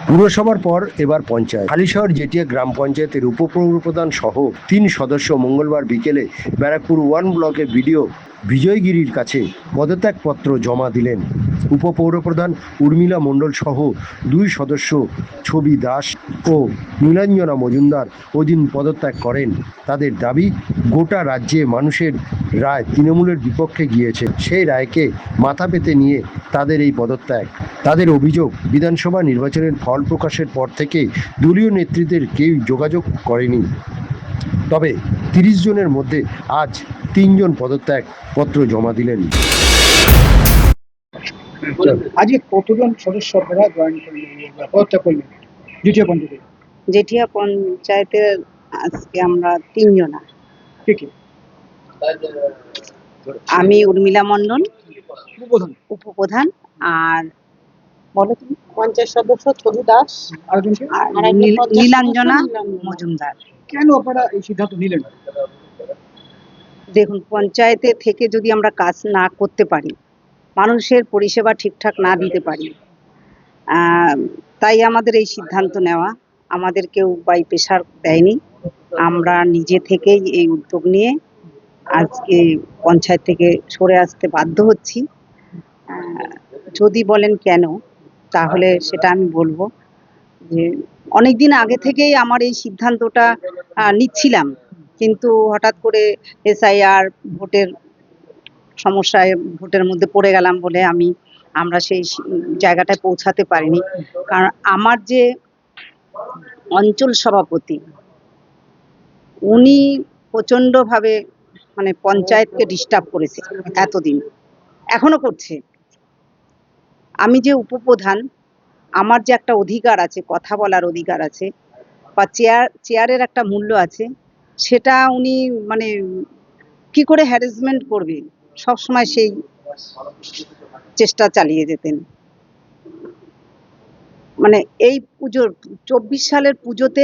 পুরসভার পর এবার পঞ্চায়েত। হালিশহর জেটিয়া গ্রাম পঞ্চায়েতের উপপ্রধান সহ 3 সদস্য মঙ্গলবার বিকেলে ব্যারাকপুর 1 ব্লকের বিডিও বিজয় গিরির কাছে পদত্যাগপত্র জমা দিলেন। উপপৌরপ্রধান উর্মিলা মণ্ডল সহ 2 সদস্য ছবি দাস ও নীলাঞ্জনা মজুমদার ওদিন পদত্যাগ করেন। তাদের দাবি, গোটা রাজ্যে মানুষের রায় তৃণমূলের বিপক্ষে গিয়েছে, সেই রায়কে মাথা পেতে নিয়ে তাদের এই পদত্যাগ। তাদের অভিযোগ, বিধানসভা নির্বাচনের ফল প্রকাশের পর থেকে দলীয় নেতৃত্বের কেউ যোগাযোগ করেনি। তবে 30 জনের মধ্যে আজ 3 জন পদত্যাগ পত্র জমা দিলেন। আজকে কতজন সদস্য আপনারা জয়েন করলেন, পদত্যাগ করলেন দ্বিতীয় পঞ্চায়েতে? জেঠিয়া পঞ্চায়েতের আজকে আমরা 3 জনা। কে কে? আমি উর্মিলা মণ্ডল, উপপ্রধান। উপপ্রধান, আর বলো তুমি, পঞ্চায়েত সদস্য ছবি দাস আরেকজনকে? আর আরেকজন পঞ্চায়েত নীলাঞ্জনা সদস্য মজুমদার। কেন আপনারা এই সিদ্ধান্ত নিলেন? দেখুন, পঞ্চায়েতে থেকে যদি আমরা কাজ না করতে পারি, মানুষের পরিষেবা ঠিকঠাক না দিতে পারি, তাই আমাদের এই সিদ্ধান্ত নেওয়া। আমাদের কেউ বাই প্রেশার দেয়নি, আমরা নিজে থেকেই এই উদ্যোগ নিয়ে আজকে পঞ্চায়েত থেকে সরে আসতে বাধ্য হচ্ছি। যদি বলেন কেন, তাহলে সেটা আমি বলবো যে অনেকদিন আগে থেকেই আমার এই সিদ্ধান্তটা নিচ্ছিলাম, কিন্তু হঠাৎ করে SIR ভোটের সমস্যায় ভোটের মধ্যে পড়ে গেলাম বলে আমরা সেই জায়গাটায় পৌঁছাতে পারিনি। কারণ আমার যে অঞ্চল সভাপতি, উনি প্রচণ্ডভাবে মানে পঞ্চায়েতকে ডিস্টার্ব করেছে এতদিন, এখনো করছে। আমি যে উপপ্রধান, আমার যে একটা অধিকার আছে, কথা বলার অধিকার আছে, বা চেয়ারের একটা মূল্য আছে, সেটা উনি মানে কি করে হ্যারাসমেন্ট করবে, সবসময় সেই চেষ্টা চালিয়ে যেতেন। মানে এই পুজোর 24 সালের পুজোতে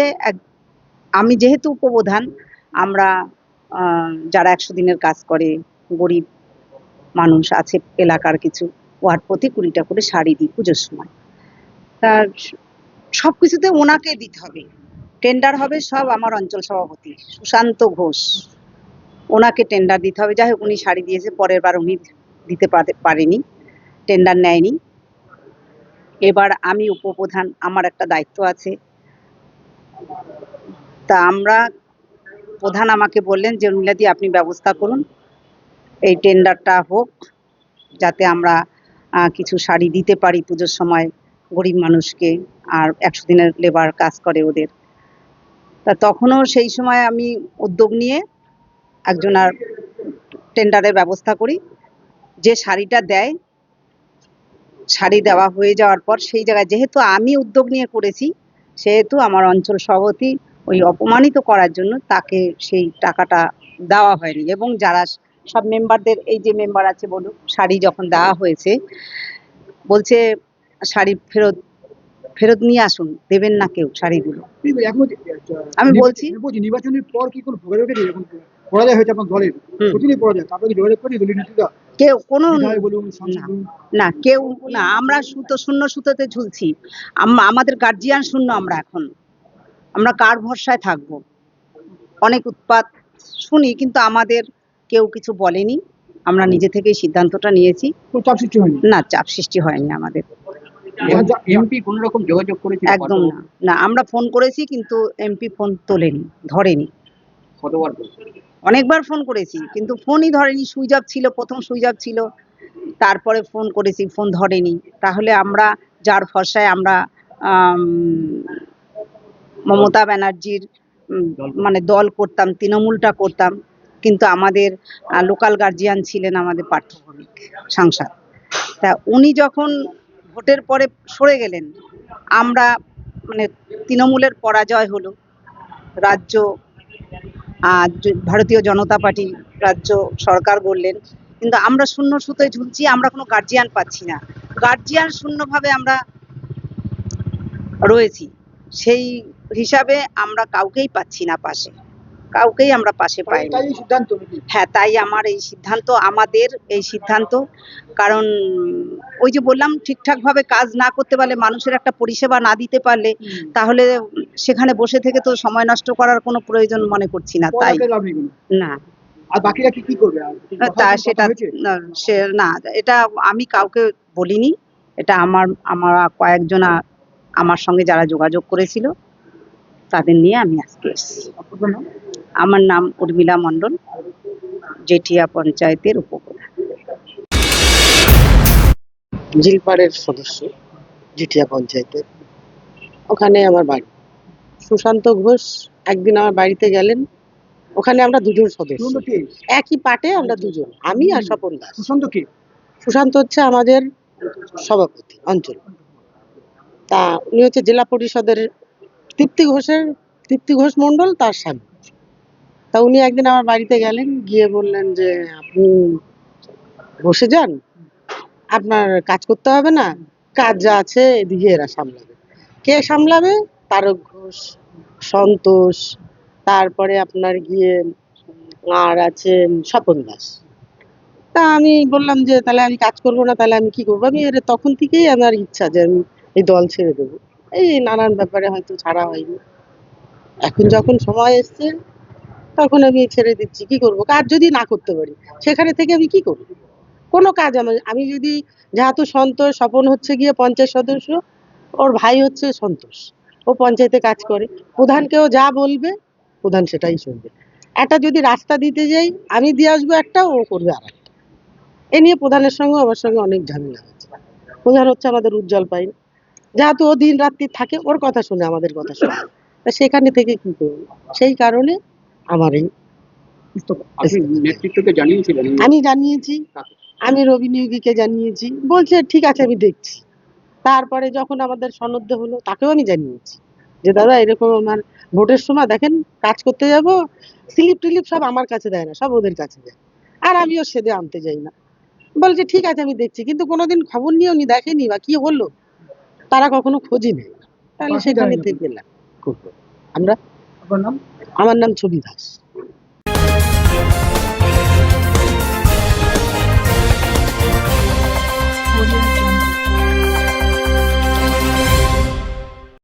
আমি যেহেতু উপপ্রধান, আমরা যারা 100 দিনের কাজ করে, গরিব মানুষ আছে এলাকার, কিছু ওয়ার্ড প্রতি 20টা করে শাড়ি দিই পুজোর সময়। তার সব কিছুতে ওনাকে দিতে হবে, টেন্ডার হবে সব আমার অঞ্চল সভাপতি সুশান্ত ঘোষ, ওনাকে টেন্ডার দিতে হবে। যাই হোক, উনি শাড়ি দিয়েছে, পরের বার উনি দিতে পারেনি, টেন্ডার নেয়নি। এবার আমি উপপ্রধান, আমার একটা দায়িত্ব আছে। তা আমরা প্রধান আমাকে বললেন যে উর্মিলাদি, আপনি ব্যবস্থা করুন, এই টেন্ডারটা হোক, যাতে আমরা কিছু শাড়ি দিতে পারি পুজোর সময় গরিব মানুষকে, আর 100 দিনের লেবার কাজ করে ওদের। তা তখনও সেই সময় আমি উদ্যোগ নিয়ে একজনের টেন্ডারের ব্যবস্থা করি। যে শাড়িটা দেয়, শাড়ি দেওয়া হয়ে যাওয়ার পর সেই জায়গায় যেহেতু আমি উদ্যোগ নিয়ে করেছি, সেহেতু আমার অঞ্চল সভাপতি ওই অপমানিত করার জন্য তাকে সেই টাকাটা দেওয়া হয়নি। এবং যারা সব মেম্বারদের, এই যে মেম্বার আছে বলুক, শাড়ি যখন দেওয়া হয়েছে, বলছে শাড়ি ফেরত নিয়ে আসুন, দেবেন না কেউ শাড়িগুলো। আমি বলছি নির্বাচনের পর কি কোনো যোগাযোগ এখন পরাজয় হয়েছে আপনার দলের, প্রতিদিনই পরাজয়, তারপরে যোগাযোগ করেনি দলীয় নেতৃত্ব? কেউ কোনো না, কেউ না, আমরা শূন্য সুতোতে ঝুলছি। আমাদের গার্জিয়ান শূন্য আমরা এখন, আমরা কার ভরসায় থাকবো? অনেক উৎপাত শুনি, কিন্তু আমাদের কেউ কিছু বলেনি, আমরা নিজে থেকেই সিদ্ধান্তটা নিয়েছি। চাপ সৃষ্টি হয়নি? না, চাপ সৃষ্টি হয়নি আমাদের। এমপি কোন রকম যোগাযোগ করেছে? একদম না, না, আমরা ফোন করেছি কিন্তু এমপি ফোন তোলেনি, ধরেনি। কতবার? অনেকবার ফোন করেছি, কিন্তু ফোনই ধরেনি। সুইচ অফ ছিল, প্রথম সুইচ অফ ছিল, তারপরে ফোন করেছি, ফোন ধরেনি। তাহলে আমরা যার ভরসায় আমরা মমতা ব্যানার্জির মানে দল করতাম, তৃণমূলটা করতাম, কিন্তু আমাদের লোকাল গার্জিয়ান ছিলেন আমাদের পার্থভৌমিক সাংসদ। তা উনি যখন ভোটের পরে সরে গেলেন, আমরা মানে তৃণমূলের পরাজয় হলো, রাজ্য ভারতীয় জনতা পার্টি রাজ্য সরকার গড়লেন, কিন্তু আমরা শূন্য সুতোয় ঝুলছি, আমরা কোনো গার্জিয়ান পাচ্ছি না, গার্জিয়ান শূন্যভাবে আমরা রয়েছি। সেই হিসাবে আমরা কাউকেই পাচ্ছি না পাশে, কাউকেই আমরা পাশে পাইনি। তাই এই সিদ্ধান্ত নাকি? হ্যাঁ, তাই আমার এই সিদ্ধান্ত, আমাদের এই সিদ্ধান্ত। কারণ ওই যে বললাম, ঠিকঠাকভাবে কাজ না করতে পারলে, মানুষের একটা পরিষেবা না দিতে পারলে, তাহলে সেখানে বসে থেকে তো সময় নষ্ট করার কোনো প্রয়োজন মনে করছি না। তাই পড়াতে লাভ নেই কোনো। না, আর বাকিরা কি কি করবে? আর কি কথা তা কথা সেটা হয়েছে? না, এটা আমি কাউকে বলিনি। এটা আমার কয়েকজনা আমার সঙ্গে যারা যোগাযোগ করেছিল তাদের নিয়ে আমি আজকে এসেছি। আপনার নাম? আমার নাম উর্মিলা মণ্ডল, জেঠিয়া পঞ্চায়েতের উপপ্রধান। জিলপাড়ের সদস্য, জিঠিয়া পঞ্চায়েতের। ওখানে আমার বাড়ি। সুশান্ত ঘোষ একদিন আমার বাড়িতে গেলেন। ওখানে আমরা দুজন সদস্য, সুশান্ত কে? একই পার্টে আমরা দুজন, আমি আর স্বপন দাস। সুশান্ত কে? সুশান্ত হচ্ছে আমাদের সভাপতি অঞ্চল। তা উনি হচ্ছে জেলা পরিষদের তৃপ্তি ঘোষ মণ্ডল, তার স্বামী। তা উনি একদিন আমার বাড়িতে গেলেন, গিয়ে বললেন যে আপনি বসে যান, আপনার কাজ করতে হবে না, কাজ যা আছে এদিকে এরা সামলাবে। কে সামলাবে? তারক ঘোষ, সন্তোষ, তারপরে আপনার গিয়ে আর আছেন স্বপন দাস। তা আমি বললাম যে তাহলে আমি কাজ করবো না, তাহলে আমি কি করবো? আমি তখন থেকেই আমার ইচ্ছা যে আমি এই দল ছেড়ে দেবো। এই নানান ব্যাপারে হয়তো ছাড়া হয়নি। এখন যখন সময় এসছে তখন আমি ছেড়ে দিচ্ছি। কি করব? কাজ যদি না করতে পারি সেখানে থেকে আমি কি করবো? কোনো কাজ আমি যদি, যেহেতু সন্তোষ, স্বপন হচ্ছে গিয়ে পঞ্চায়েত সদস্য, ওর ভাই হচ্ছে সন্তোষ, ও পঞ্চায়েতে কাজ করে, প্রধানকেও যা বলবে প্রধান সেটাই শুনবে। একটা যদি রাস্তা দিতে যাই, আমি দিয়ে আসবো একটা, ও করবে আর একটা। এ নিয়ে প্রধানের সঙ্গে আমার সঙ্গে অনেক ঝামেলা হচ্ছে। প্রধান হচ্ছে আমাদের উজ্জ্বল পাই, যেহেতু ও দিন রাত্রি থাকে, ওর কথা শুনে, আমাদের কথা শুনে। তা সেখানে থেকে কি করবো? সেই কারণে আমার এই আপনি নেতৃত্বকে জানিয়েছিলেন? আমি জানিয়েছি, আমি রবি নিয়োগীকে জানিয়েছি, বলছে ঠিক আছে আমি দেখছি। তারপরে যখন আমাদের সনদ হলো, তাকেও আমি জানিয়েছি যে দাদা এরকম আমার ভোটের সময় দেখেন কাজ করতে যাব, স্লিপ টিলিপ সব আমার কাছে দেয় না, সব ওদের কাছে দেয়, আর আমিও সেদে আনতে যাই না। বলছে ঠিক আছে আমি দেখছি, কিন্তু কোনোদিন খবর নিয়েও নি, দেখেনি বা কি হলো, তারা কখনো খোঁজই নেই। তাহলে বাকি সেখানে জানেন থেকে এলাম করবো আমরা। আপনার নাম? আমার নাম ছবি দাস।